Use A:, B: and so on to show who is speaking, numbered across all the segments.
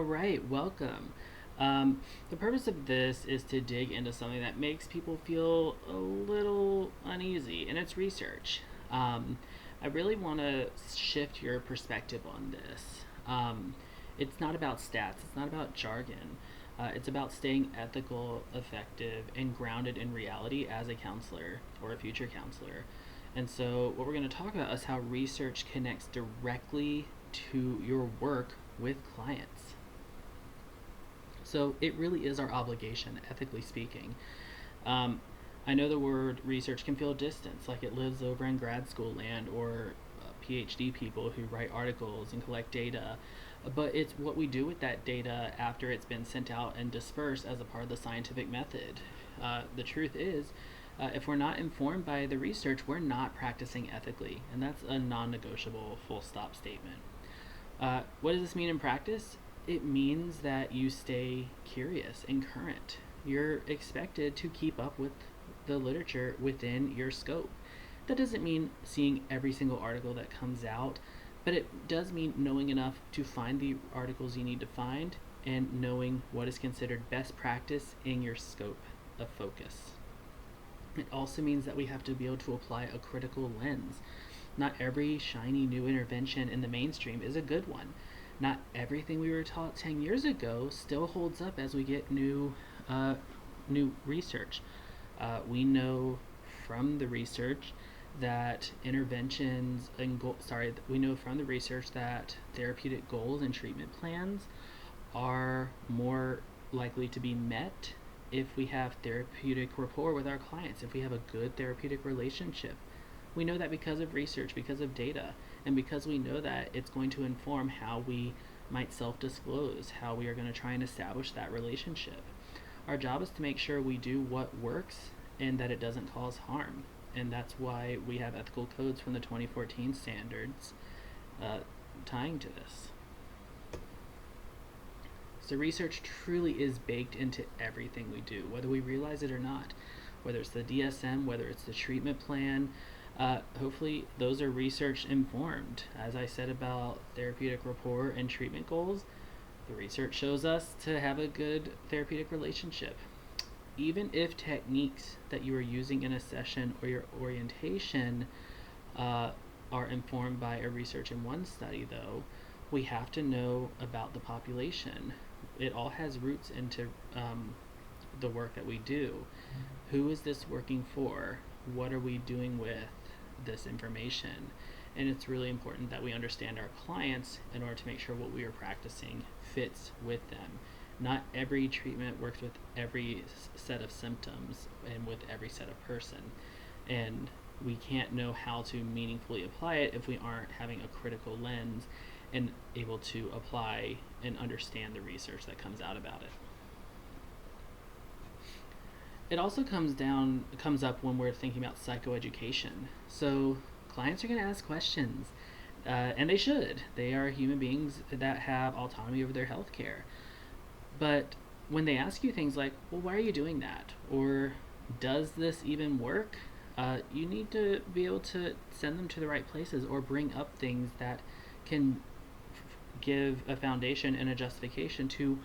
A: right, welcome. The purpose of this is to dig into something that makes people feel a little uneasy, and it's research. I really want to shift your perspective on this. It's not about stats, it's not about jargon. It's about staying ethical, effective, and grounded in reality as a counselor or a future counselor. And so, what we're going to talk about is how research connects directly to your work with clients. So, it really is our obligation, ethically speaking. Um, I know the word research can feel distant, like it lives over in grad school land or PhD people who write articles and collect data, but it's what we do with that data after it's been sent out and dispersed as a part of the scientific method. The truth is, if we're not informed by the research, we're not practicing ethically, and that's a non negotiable full stop statement. What does this mean in practice? It means that you stay curious and current. You're expected to keep up with the literature within your scope. That doesn't mean seeing every single article that comes out, but it does mean knowing enough to find the articles you need to find and knowing what is considered best practice in your scope of focus. It also means that we have to be able to apply a critical lens. Not every shiny new intervention in the mainstream is a good one. Not everything we were taught 10 years ago still holds up as we get new research. We know from the research that we know from the research that therapeutic goals and treatment plans are more likely to be met if we have therapeutic rapport with our clients, if we have a good therapeutic relationship. We know that because of research, because of data, and because we know that it's going to inform how we might self disclose, how we are going to try and establish that relationship. Our job is to make sure we do what works and that it doesn't cause harm. And that's why we have ethical codes from the 2014 standards tying to this. So research truly is baked into everything we do, whether we realize it or not. Whether it's the DSM, whether it's the treatment plan, hopefully those are research informed. As I said about therapeutic rapport and treatment goals, the research shows us to have a good therapeutic relationship. Even if techniques that you are using in a session or your orientation are informed by a research in one study, though, we have to know about the population. It all has roots into the work that we do. Who is this working for? What are we doing with this information? And it's really important that we understand our clients in order to make sure what we are practicing fits with them. Not every treatment works with every set of symptoms and with every set of person. And we can't know how to meaningfully apply it if we aren't having a critical lens and able to apply and understand the research that comes out about it. It also comes up when we're thinking about psychoeducation. So clients are going to ask questions, and they should. They are human beings that have autonomy over their health care. But when they ask you things like, well, why are you doing that? Or does this even work? You need to be able to send them to the right places or bring up things that can give a foundation and a justification to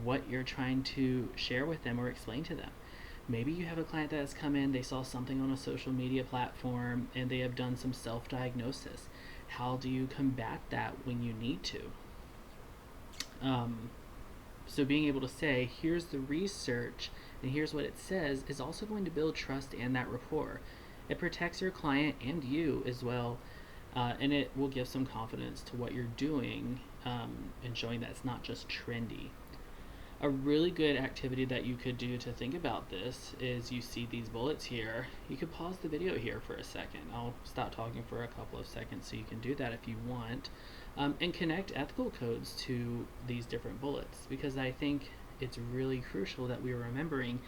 A: what you're trying to share with them or explain to them. Maybe you have a client that has come in, they saw something on a social media platform, and they have done some self-diagnosis. How do you combat that when you need to? So being able to say, here's the research and here's what it says is also going to build trust and that rapport. It protects your client and you as well, and it will give some confidence to what you're doing and showing that it's not just trendy. A really good activity that you could do to think about this is you see these bullets here. You could pause the video here for a second. I'll stop talking for a couple of seconds so you can do that if you want. And connect ethical codes to these different bullets, because I think it's really crucial that we are remembering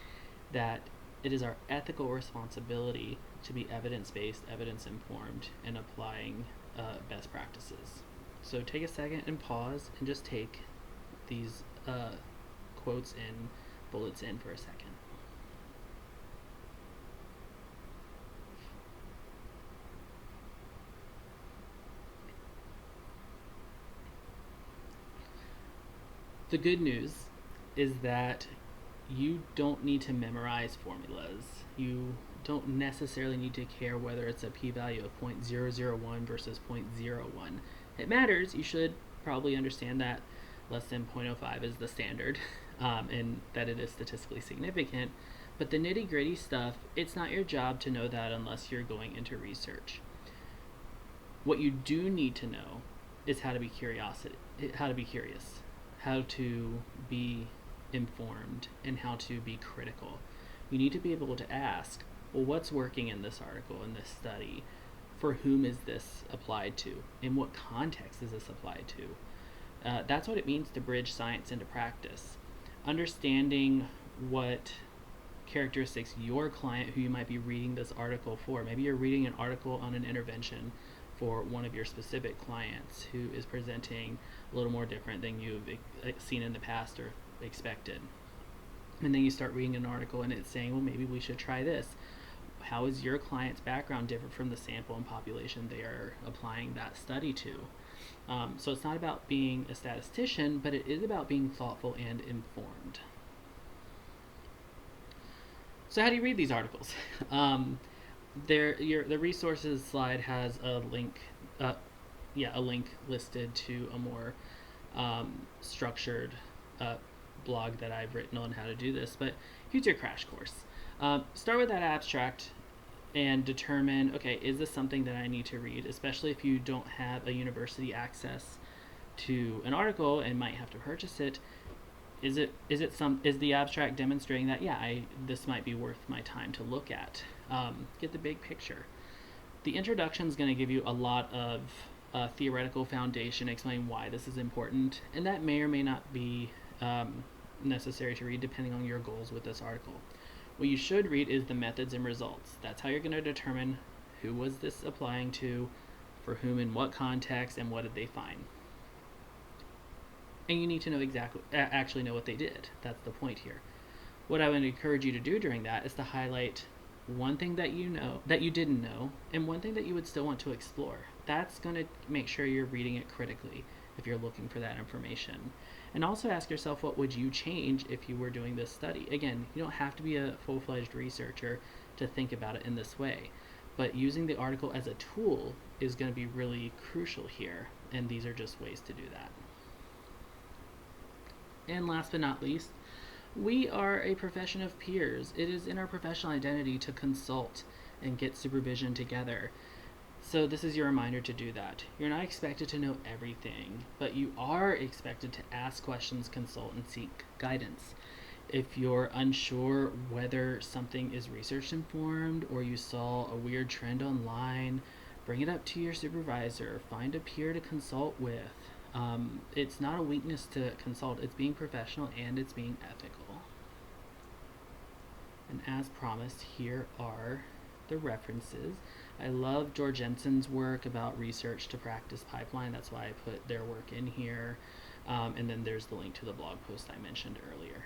A: that it is our ethical responsibility to be evidence-based, evidence-informed, and applying best practices. So take a second and pause and just take these quotes and bullets in for a second. The good news is that you don't need to memorize formulas. You don't necessarily need to care whether it's a p-value of 0.001 versus 0.01. It matters. You should probably understand that less than 0.05 is the standard, and that it is statistically significant. But the nitty-gritty stuff, it's not your job to know that unless you're going into research. What you do need to know is how to be curious, how to be informed, and how to be critical. You need to be able to ask, well, what's working in this article, in this study? For whom is this applied to? In what context is this applied to? That's what it means to bridge science into practice. Understanding what characteristics your client, who you might be reading this article for, maybe you're reading an article on an intervention for one of your specific clients who is presenting a little more different than you've seen in the past or expected. And then you start reading an article and it's saying, well, maybe we should try this. How is your client's background different from the sample and population they are applying that study to? So it's not about being a statistician, but it is about being thoughtful and informed. So how do you read these articles? The resources slide has a link, a link listed to a more structured blog that I've written on how to do this. But here's your crash course. Start with that abstract and determine, okay, is this something that I need to read, especially if you don't have a university access to an article and might have to purchase it. Is the abstract demonstrating that, this might be worth my time to look at? Get the big picture. The introduction is going to give you a lot of theoretical foundation, explain why this is important, and that may or may not be necessary to read depending on your goals with this article. What you should read is the methods and results. That's how you're going to determine who was this applying to, for whom, in what context, and what did they find. And you need to know actually know what they did. That's the point here. What I would encourage you to do during that is to highlight one thing that you didn't know, and one thing that you would still want to explore. That's going to make sure you're reading it critically if you're looking for that information. And also ask yourself, what would you change if you were doing this study? Again, you don't have to be a full-fledged researcher to think about it in this way, but using the article as a tool is going to be really crucial here, and these are just ways to do that. And last but not least, we are a profession of peers. It is in our professional identity to consult and get supervision together. So this is your reminder to do that. You're not expected to know everything, but you are expected to ask questions, consult, and seek guidance. If you're unsure whether something is research informed or you saw a weird trend online, bring it up to your supervisor. Find a peer to consult with. It's not a weakness to consult. It's being professional and it's being ethical. And as promised, here are the references. I love George Jensen's work about research to practice pipeline. That's why I put their work in here. And then there's the link to the blog post I mentioned earlier.